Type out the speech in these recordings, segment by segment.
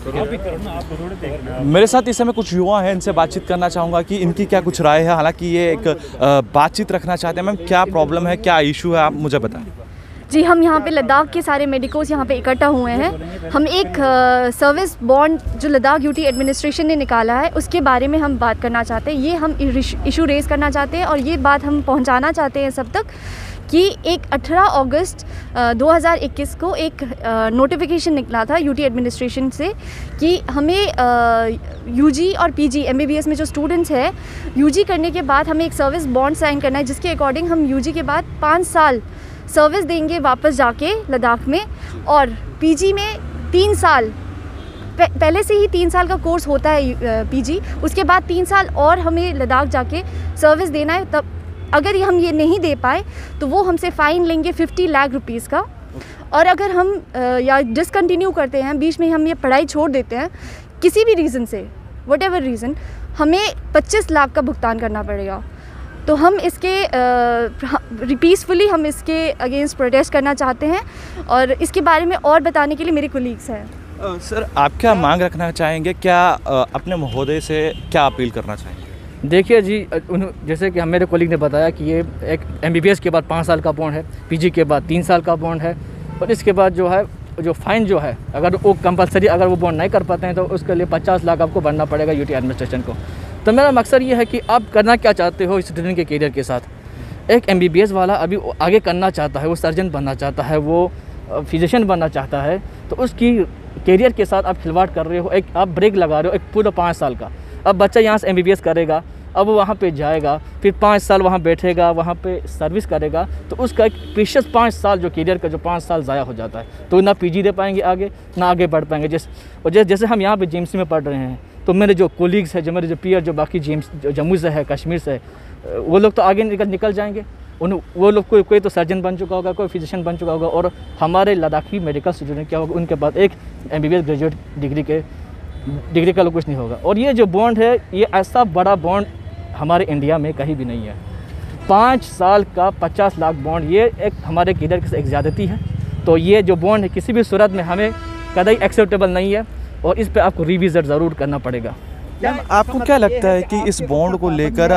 मेरे साथ इस समय कुछ युवा हैं, इनसे बातचीत करना चाहूँगा कि इनकी क्या कुछ राय है। हालांकि ये एक बातचीत रखना चाहते हैं। मैम, क्या प्रॉब्लम है, क्या इशू है, आप मुझे बताएं। जी, हम यहाँ पे लद्दाख के सारे मेडिकोस यहाँ पे इकट्ठा हुए हैं। हम एक सर्विस बॉन्ड जो लद्दाख यूटी एडमिनिस्ट्रेशन ने निकाला है उसके बारे में हम बात करना चाहते हैं। ये हम इशू रेज़ करना चाहते हैं और ये बात हम पहुँचाना चाहते हैं सब तक कि एक 18 अगस्त 2021 को एक नोटिफिकेशन निकला था यूटी एडमिनिस्ट्रेशन से कि हमें यूजी और पीजी एमबीबीएस में जो स्टूडेंट्स हैं, यूजी करने के बाद हमें एक सर्विस बॉन्ड साइन करना है जिसके अकॉर्डिंग हम यूजी के बाद 5 साल सर्विस देंगे वापस जाके लद्दाख में, और पीजी में 3 साल पहले से ही 3 साल का कोर्स होता है पीजी, उसके बाद 3 साल और हमें लद्दाख जाके सर्विस देना है। तब अगर हम ये नहीं दे पाए तो वो हमसे फ़ाइन लेंगे 50 लाख रुपीज़ का, और अगर हम या डिसकंटिन्यू करते हैं, बीच में हम ये पढ़ाई छोड़ देते हैं किसी भी रीज़न से, वट एवर रीज़न, हमें 25 लाख का भुगतान करना पड़ेगा। तो हम इसके पीसफुली हम इसके अगेंस्ट प्रोटेस्ट करना चाहते हैं और इसके बारे में और बताने के लिए मेरे कोलीग्स हैं। सर, आप क्या मांग रखना चाहेंगे, क्या अपने महोदय से क्या अपील करना चाहेंगे? देखिए जी, जैसे कि मेरे कोलीग ने बताया कि ये एक एमबीबीएस के बाद 5 साल का बॉन्ड है, पीजी के बाद 3 साल का बॉन्ड है, और इसके बाद जो फ़ाइन जो है, अगर वो कंपलसरी अगर वो बॉन्ड नहीं कर पाते हैं तो उसके लिए 50 लाख आपको भरना पड़ेगा यूटी एडमिनिस्ट्रेशन को। तो मेरा मकसद ये है कि आप करना क्या चाहते हो स्टूडेंट के करियर के साथ। एक एमबीबीएस वाला अभी आगे करना चाहता है, वो सर्जन बनना चाहता है, वो फिजिशियन बनना चाहता है, तो उसकी करियर के साथ आप खिलवाड़ कर रहे हो, एक आप ब्रेक लगा रहे हो एक पूरा 5 साल का। अब बच्चा यहाँ से एमबीबीएस करेगा, अब वो वहाँ पे जाएगा, फिर 5 साल वहाँ बैठेगा, वहाँ पे सर्विस करेगा, तो उसका एक प्रीशियस 5 साल जो करियर का जो 5 साल ज़ाया हो जाता है। तो ना पीजी दे पाएंगे आगे, ना आगे बढ़ पाएंगे। जैसे हम यहाँ पे जेएमसी में पढ़ रहे हैं, तो मेरे जो कोलीग्स हैं, जो मेरे जो पीयर जो बाकी जम्मू से है, कश्मीर से है, वो लोग तो आगे निकल जाएंगे। वो लोग कोई तो सर्जन बन चुका होगा, कोई फिजिशियन बन चुका होगा, और हमारे लद्दाखी मेडिकल स्टूडेंट क्या होगा, उनके पास एक एमबीबीएस ग्रेजुएट डिग्री का कुछ नहीं होगा। और ये जो बॉन्ड है, ये ऐसा बड़ा बॉन्ड हमारे इंडिया में कहीं भी नहीं है। 5 साल का 50 लाख बॉन्ड, ये एक हमारे करियर की एक ज़्यादती है। तो ये जो बॉन्ड है किसी भी सूरत में हमें कतई एक्सेप्टेबल नहीं है, और इस पे आपको रिविज़िट ज़रूर करना पड़ेगा। आपको क्या लगता है कि इस बॉन्ड को लेकर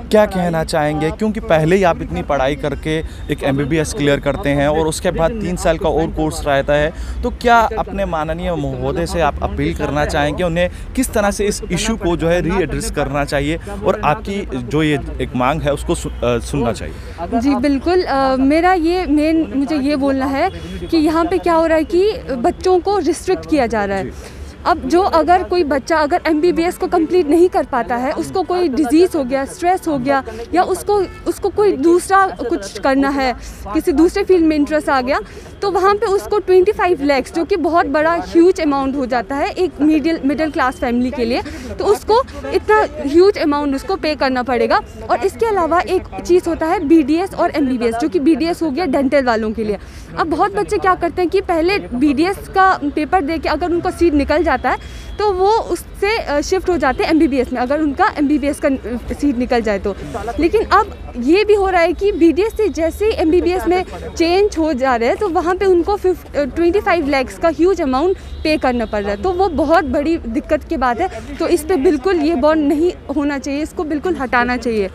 क्या कहना चाहेंगे? क्योंकि पहले ही आप इतनी पढ़ाई करके एक एमबीबीएस क्लियर करते हैं और उसके बाद 3 साल का और कोर्स रहता है, तो क्या अपने माननीय महोदय से आप अपील करना चाहेंगे, उन्हें किस तरह से इस इशू को जो है रीएड्रेस करना चाहिए और आपकी जो ये एक मांग है उसको सुनना चाहिए? जी बिल्कुल, मेरा ये मुझे ये बोलना है कि यहाँ पे क्या हो रहा है कि बच्चों को रिस्ट्रिक्ट किया जा रहा है। अब अगर कोई बच्चा अगर एमबीबीएस को कंप्लीट नहीं कर पाता है, उसको कोई डिजीज़ हो गया, स्ट्रेस हो गया, या उसको कोई दूसरा कुछ करना है, किसी दूसरे फील्ड में इंटरेस्ट आ गया, तो वहाँ पे उसको 25 लाख, जो कि बहुत बड़ा ह्यूज अमाउंट हो जाता है एक मिडिल क्लास फैमिली के लिए, तो उसको इतना ह्यूज अमाउंट उसको पे करना पड़ेगा। और इसके अलावा एक चीज़ होता है बीडीएस और एमबीबीएस, जो कि बीडीएस हो गया डेंटल वालों के लिए। अब बहुत बच्चे क्या करते हैं कि पहले बीडीएस का पेपर दे के अगर उनको सीट निकल जाता है तो वो उससे शिफ्ट हो जाते हैं एमबीबीएस में, अगर उनका एमबीबीएस का सीट निकल जाए तो। लेकिन अब ये भी हो रहा है कि बीडीएस से जैसे ही एमबीबीएस में चेंज हो जा रहे हैं, तो वहाँ पे उनको 25 लाख का ह्यूज अमाउंट पे करना पड़ रहा है। तो वो बहुत बड़ी दिक्कत की बात है। तो इस पे बिल्कुल ये बॉन्ड नहीं होना चाहिए, इसको बिल्कुल हटाना चाहिए।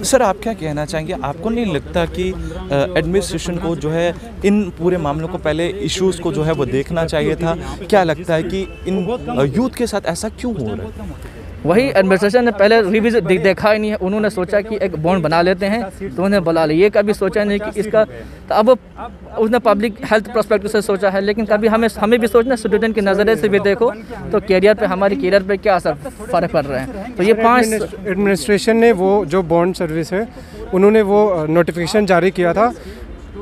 सर, आप क्या कहना चाहेंगे? आपको नहीं लगता कि एडमिनिस्ट्रेशन को जो है इन पूरे मामलों को पहले इश्यूज़ को जो है वो देखना चाहिए था? क्या लगता है कि इन यूथ के साथ ऐसा क्यों हो रहा है? वही एडमिनिस्ट्रेशन ने पहले रिविज़िट देखा ही नहीं है। उन्होंने सोचा कि एक बॉन्ड बना लेते हैं तो उन्हें बुला लिया, ये कभी सोचा नहीं कि इसका, तो अब उसने पब्लिक हेल्थ पर्सपेक्टिव से सोचा है। लेकिन कभी हमें भी सोचना, स्टूडेंट के नज़रिए से भी देखो तो करियर पे, हमारी करियर पे क्या फ़र्क पड़ रहा है। तो ये 5 एडमिनिस्ट्रेशन ने वो जो बॉन्ड सर्विस है, उन्होंने वो नोटिफिकेशन जारी किया था।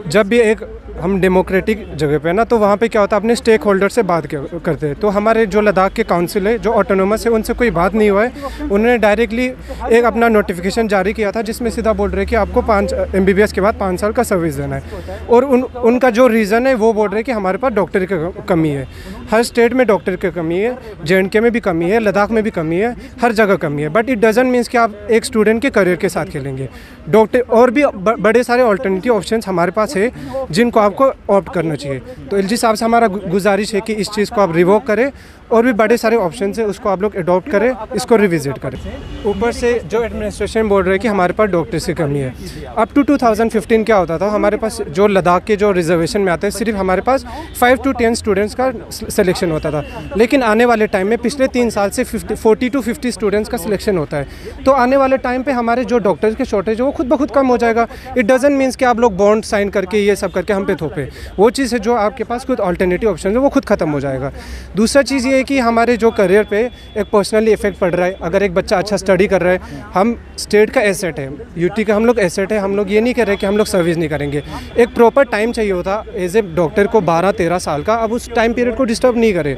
जब भी एक हम डेमोक्रेटिक जगह पे ना, तो वहाँ पे क्या होता है, अपने स्टेक होल्डर से बात करते हैं। तो हमारे जो लद्दाख के काउंसिल है, जो ऑटोनोमस है, उनसे कोई बात नहीं हुआ है। उन्होंने डायरेक्टली एक अपना नोटिफिकेशन जारी किया था जिसमें सीधा बोल रहे हैं कि आपको 5 एमबीबीएस के बाद 5 साल का सर्विस देना है। और उनका जो रीज़न है वो बोल रहे हैं कि हमारे पास डॉक्टर की कमी है। हर स्टेट में डॉक्टर की कमी है, जेएंडके में भी कमी है, लद्दाख में भी कमी है, हर जगह कमी है। बट इट डजंट मीन्स कि आप एक स्टूडेंट के करियर के साथ खेलेंगे। डॉक्टर और भी बड़े सारे ऑल्टरनेटिव ऑप्शंस हमारे पास है जिनको आपको ऑप्ट करना चाहिए। तो एलजी साहब से हमारा गुजारिश है कि इस चीज़ को आप रिवोक करें और भी बड़े सारे ऑप्शन है उसको आप लोग अडॉप्ट करें, इसको रिविजिट करें। ऊपर से जो एडमिनिस्ट्रेशन बोल रही है कि हमारे पास डॉक्टर्स की कमी है। अप टू 2015 क्या होता था, हमारे पास जो लद्दाख के जो रिजर्वेशन में आते हैं सिर्फ हमारे पास 5 to 10 स्टूडेंट्स का सिलेक्शन होता था, लेकिन आने वाले टाइम में पिछले 3 साल से 40 to 50 स्टूडेंट्स का सिलेक्शन होता है। तो आने वाले टाइम पे हमारे जो डॉक्टर्स के शॉर्टेज है वो खुद ब खुद कम हो जाएगा। इट डजंट मीन्स कि आप लोग बॉन्ड साइन करके ये सब करके हम पे थोपे, वो चीज़ है जो आपके पास कुछ अल्टरनेटिव ऑप्शन है वो खुद खत्म हो जाएगा। दूसरा चीज़ ये है कि हमारे जो करियर पे एक पर्सनली इफेक्ट पड़ रहा है। अगर एक बच्चा अच्छा स्टडी कर रहा है, हम स्टेट का एसेट है, यूटी का हम लोग एसेट है, हम लोग ये नहीं कर रहे कि हम लोग सर्विस नहीं करेंगे। एक प्रॉपर टाइम चाहिए होता एज ए डॉक्टर को 12-13 साल का, अब उस टाइम पीरियड को डिस्टर्ब नहीं करें,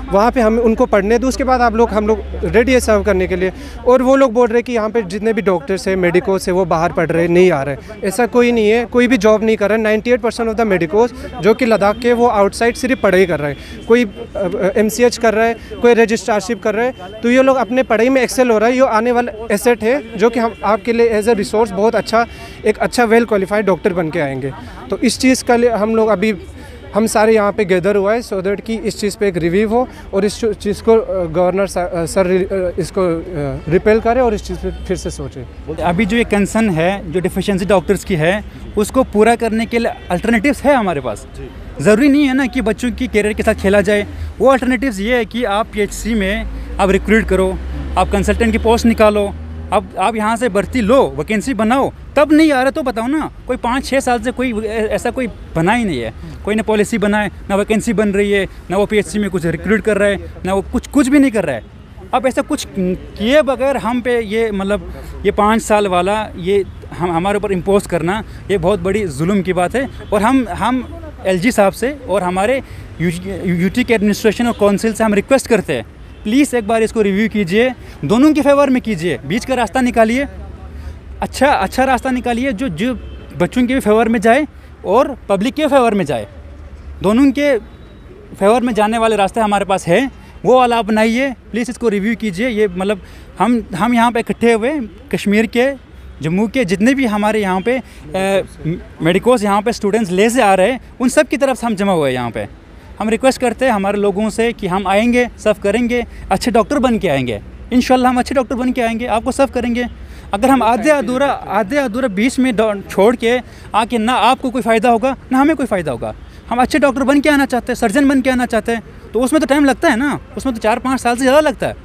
वहाँ पे हम उनको पढ़ने दो, उसके बाद हम लोग रेडी है सर्व करने के लिए। और वो लोग बोल रहे हैं कि यहाँ पे जितने भी डॉक्टर्स हैं, मेडिकोस है, वो बाहर पढ़ रहे नहीं आ रहे। ऐसा कोई नहीं है, कोई भी जॉब नहीं कर रहा है। 98% ऑफ द मेडिकोस जो कि लद्दाख के वो आउटसाइड सिर्फ पढ़ाई कर रहे हैं। कोई MCH कर रहा है, कोई रजिस्ट्रारशिप कर रहा है। तो ये लोग अपने पढ़ाई में एक्सेल हो रहा है। ये आने वाला एसेट है जो कि हम आपके लिए एज ए रिसोर्स बहुत अच्छा एक अच्छा वेल क्वालिफाइड डॉक्टर बन के आएंगे। तो इस चीज़ का लिए हम लोग अभी हम सारे यहाँ पे गैदर हुआ है सो दैट कि इस चीज़ पे एक रिव्यू हो और इस चीज़ को गवर्नर सर इसको रिपेल करे और इस चीज़ पे फिर से सोचे। अभी जो ये कंसर्न है जो डिफिशिएंसी डॉक्टर्स की है उसको पूरा करने के लिए अल्टरनेटिव्स है हमारे पास। ज़रूरी नहीं है ना कि बच्चों की कैरियर के साथ खेला जाए। वो अल्टरनेटिव्स ये है कि आप PHC में आप रिक्रूट करो, आप कंसल्टेंट की पोस्ट निकालो, अब आप यहाँ से भर्ती लो, वैकेंसी बनाओ। तब नहीं आ रहा तो बताओ ना। कोई 5-6 साल से कोई ऐसा कोई बना ही नहीं है, कोई ना पॉलिसी बनाए, ना वैकेंसी बन रही है, ना वो PHC में कुछ रिक्रूट कर रहा है, ना वो कुछ भी नहीं कर रहा है। अब ऐसा कुछ किए बगैर हम पे ये मतलब ये 5 साल वाला ये हमारे ऊपर इम्पोज करना ये बहुत बड़ी जुल्म की बात है। और हम LG साहब से और हमारे यूटी के एडमिनिस्ट्रेशन और काउंसिल से हम रिक्वेस्ट करते हैं, प्लीज़ एक बार इसको रिव्यू कीजिए, दोनों के फेवर में कीजिए, बीच का रास्ता निकालिए, अच्छा रास्ता निकालिए जो बच्चों के भी फेवर में जाए और पब्लिक के फेवर में जाए। दोनों के फेवर में जाने वाले रास्ते हमारे पास है, वो वाला अपनाइए। प्लीज़ इसको रिव्यू कीजिए। ये मतलब हम यहाँ पे इकट्ठे हुए कश्मीर के, जम्मू के जितने भी हमारे यहाँ पे मेडिकोस यहाँ पे स्टूडेंट्स ले से आ रहे हैं, उन सब की तरफ से हम जमा हुए यहाँ पे। हम रिक्वेस्ट करते हैं हमारे लोगों से कि हम आएंगे, सर्व करेंगे, अच्छे डॉक्टर बन के आएंगे। इंशाल्लाह हम अच्छे डॉक्टर बन के आएंगे, आपको सर्व करेंगे। अगर हम आधे अधूरा बीच में छोड़ के आके ना आपको कोई फ़ायदा होगा ना हमें कोई फ़ायदा होगा। हम अच्छे डॉक्टर बन के आना चाहते हैं, सर्जन बन के आना चाहते हैं, तो उसमें तो टाइम लगता है ना, उसमें तो 4-5 साल से ज़्यादा लगता है।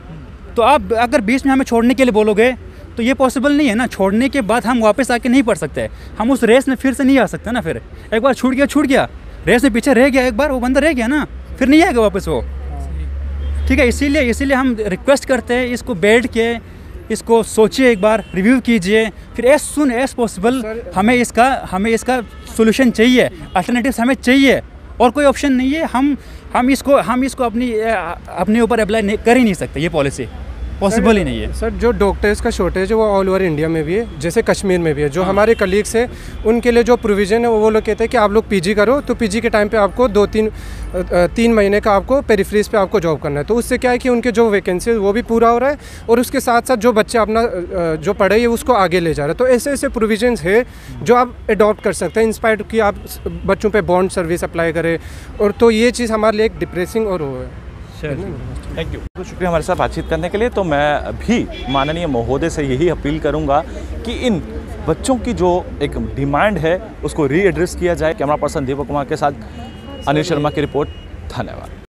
तो आप अगर बीच में हमें छोड़ने के लिए बोलोगे तो ये पॉसिबल नहीं है ना। छोड़ने के बाद हम वापस आके नहीं पढ़ सकते, हम उस रेस में फिर से नहीं आ सकते ना। फिर एक बार छूट गया, रेस में पीछे रह गया, एक बार वो बंदा रह गया ना, फिर नहीं आएगा वापस वो। ठीक है, इसीलिए हम रिक्वेस्ट करते हैं इसको बैठ के इसको सोचिए, एक बार रिव्यू कीजिए, फिर एज सुन एज पॉसिबल हमें इसका सोल्यूशन चाहिए, अल्टरनेटिव्स हमें चाहिए और कोई ऑप्शन नहीं है। हम इसको अपने ऊपर अप्लाई कर ही नहीं सकते, ये पॉलिसी पॉसिबल ही नहीं है। सर जो डॉक्टर्स का शॉर्टेज है वो ऑल ओवर इंडिया में भी है, जैसे कश्मीर में भी है। जो हमारे कलीग्स हैं उनके लिए जो प्रोविज़न है वो लोग कहते हैं कि आप लोग PG करो, तो PG के टाइम पे आपको 2-3 महीने का आपको पेरिफ्रीज पे आपको जॉब करना है। तो उससे क्या है कि उनके जो वैकेंसी है वो भी पूरा हो रहा है और उसके साथ साथ जो बच्चे अपना जो पढ़ाई है उसको आगे ले जा रहे हैं। तो ऐसे प्रोविजंस है जो आप अडॉप्ट कर सकते हैं इंस्पायर्ड कि आप बच्चों पर बॉन्ड सर्विस अप्लाई करें। और तो ये चीज़ हमारे लिए एक डिप्रेसिंग और वो है। थैंक यू, तो शुक्रिया हमारे साथ बातचीत करने के लिए। तो मैं भी माननीय महोदय से यही अपील करूंगा कि इन बच्चों की जो एक डिमांड है उसको रीएड्रेस किया जाए। कैमरा पर्सन दीपक कुमार के साथ अनिल शर्मा की रिपोर्ट। धन्यवाद।